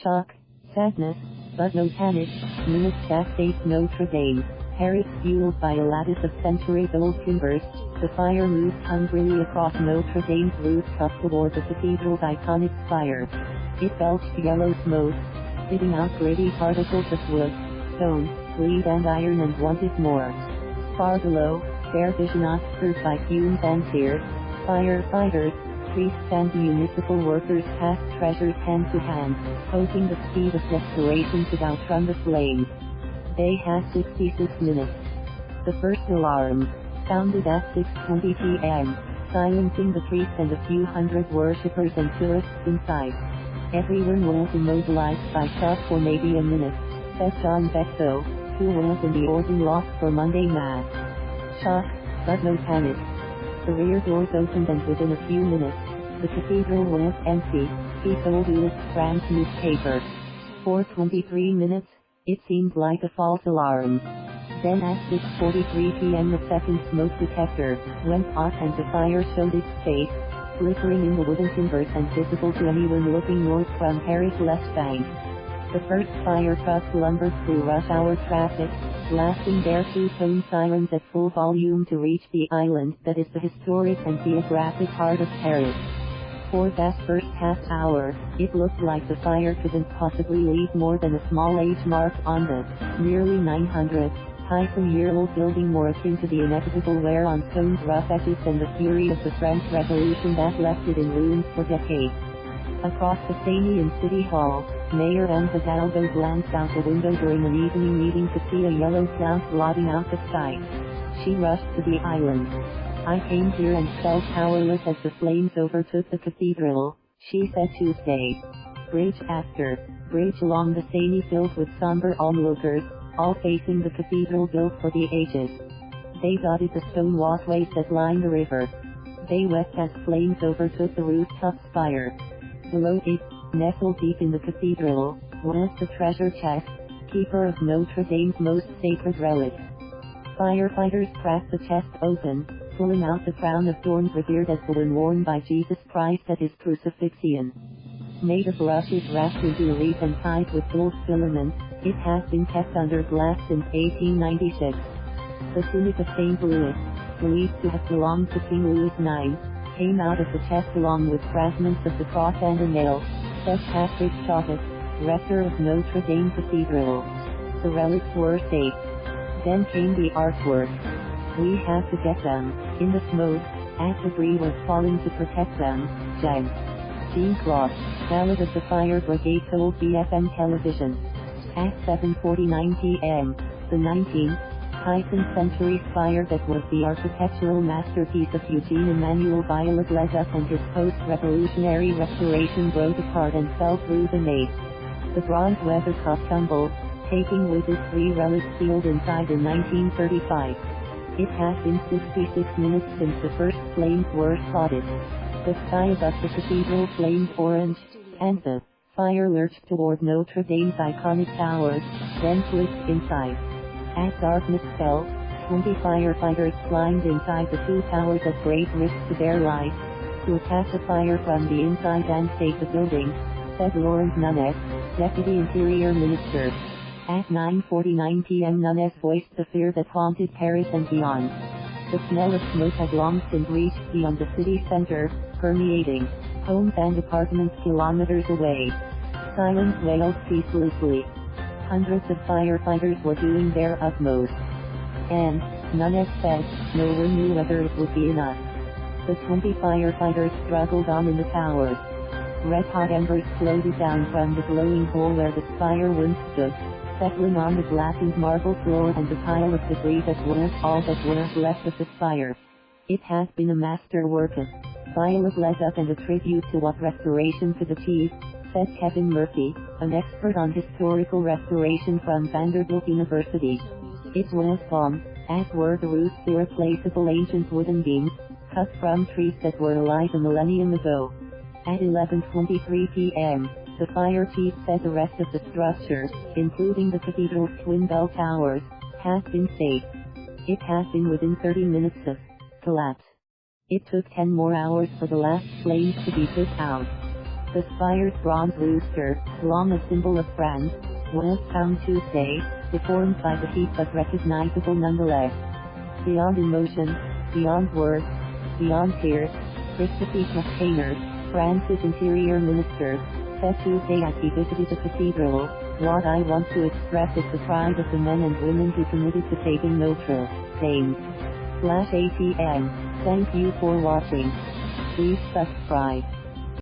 Shock, sadness, but no panic. Minutes states Notre Dame, Paris fueled by a lattice of centuries-old timbers. The fire moved hungrily across Notre Dame's rooftop toward the cathedral's iconic spire. It belched yellow smoke, spitting out gritty particles of wood, stone, lead and iron and wanted more. Far below, their vision obscured by fumes and tears, firefighters, priests and municipal workers passed treasures hand to hand, hoping the speed of desperation could outrun the flames. They had 66 minutes. The first alarm sounded at 6:20 p.m., silencing the priest and a few hundred worshippers and tourists inside. Everyone was immobilized by shock for maybe a minute, said Johann Vexo, who was in the organ loft for Monday Mass. Shock, but no panic. The rear doors opened and within a few minutes, the cathedral was empty, he told Ouest-France newspaper. For 23 minutes, it seemed like a false alarm. Then at 6:43 p.m. the second smoke detector went off and the fire showed its face, flickering in the wooden timbers and visible to anyone looking north from Paris' left bank. The first firetrucks lumbered through rush hour traffic, blasting their two-tone sirens at full volume to reach the island that is the historic and geographic heart of Paris. For that first half hour, it looked like the fire couldn't possibly leave more than a small age mark on the nearly 900-year-old building, more akin to the inevitable wear on stone's rough edges than the fury of the French Revolution that left it in ruins for decades. Across the Seine in City Hall, Mayor Anne Hidalgo glanced out the window during an evening meeting to see a yellow cloud blotting out the sky. She rushed to the island. "I came here and felt powerless as the flames overtook the cathedral," she said Tuesday. Bridge after bridge along the Seine filled with somber onlookers, all facing the cathedral built for the ages. They dotted the stone walkways that line the river. They wept as flames overtook the rooftop spire. Below it, nestled deep in the cathedral, was the treasure chest, keeper of Notre Dame's most sacred relics. Firefighters cracked the chest open, pulling out the crown of thorns revered as the one worn by Jesus Christ at his crucifixion. Made of rushes wrapped into a wreath and tied with gold filament, it has been kept under glass since 1896. The tunic of St. Louis, believed to have belonged to King Louis IX, came out of the chest along with fragments of the cross and a nail, said Patrick Chauvet, rector of Notre Dame Cathedral. The relics were safe. Then came the artwork. "We had to get them in the smoke, as debris was falling to protect them," Jean-Claude Gallet of the Fire Brigade told BFM television. At 7:49 p.m., the 19th century spire that was the architectural masterpiece of Eugène Emmanuel Viollet-le-Duc and his post-revolutionary restoration broke apart and fell through the nave. The bronze weathercock tumbled, taking with it 3 relics sealed inside in 1935. It has been 66 minutes since the first flames were spotted. The sky above the cathedral flamed orange, and the fire lurched toward Notre Dame's iconic towers, then flicked inside. As darkness fell, 20 firefighters climbed inside the 2 towers at great risk to their lives, to attack the fire from the inside and save the building, said Laurent Nunez, Deputy Interior Minister. At 9:49 p.m. Nunez voiced the fear that haunted Paris and beyond. The smell of smoke had long since reached beyond the city center, permeating homes and apartments kilometers away. Silence wailed ceaselessly. Hundreds of firefighters were doing their utmost. And, Nunez said, no one knew whether it would be enough. The 20 firefighters struggled on in the towers. Red-hot embers floated down from the glowing hole where the spire once stood, settling on the blackened marble floor and the pile of debris that was all that was left of the spire. It has been a masterwork of Viollet-le-Duc and a tribute to what restoration could achieve, said Kevin Murphy, an expert on historical restoration from Vanderbilt University. It was bomb, as were the roof's irreplaceable ancient wooden beams, cut from trees that were alive a millennium ago. At 11:23 p.m., the fire chief said the rest of the structure, including the cathedral's twin bell towers, has been saved. It has been within 30 minutes of collapse. It took 10 more hours for the last flames to be put out. The spire's bronze rooster, long a symbol of France, was found Tuesday, deformed by the heat but recognizable nonetheless. Beyond emotion, beyond words, beyond tears, Christophe Castaner, France's interior minister, said Tuesday as he visited the cathedral, "What I want to express is the pride of the men and women who committed to saving Notre Dame/ATM. Thank you for watching. Please subscribe.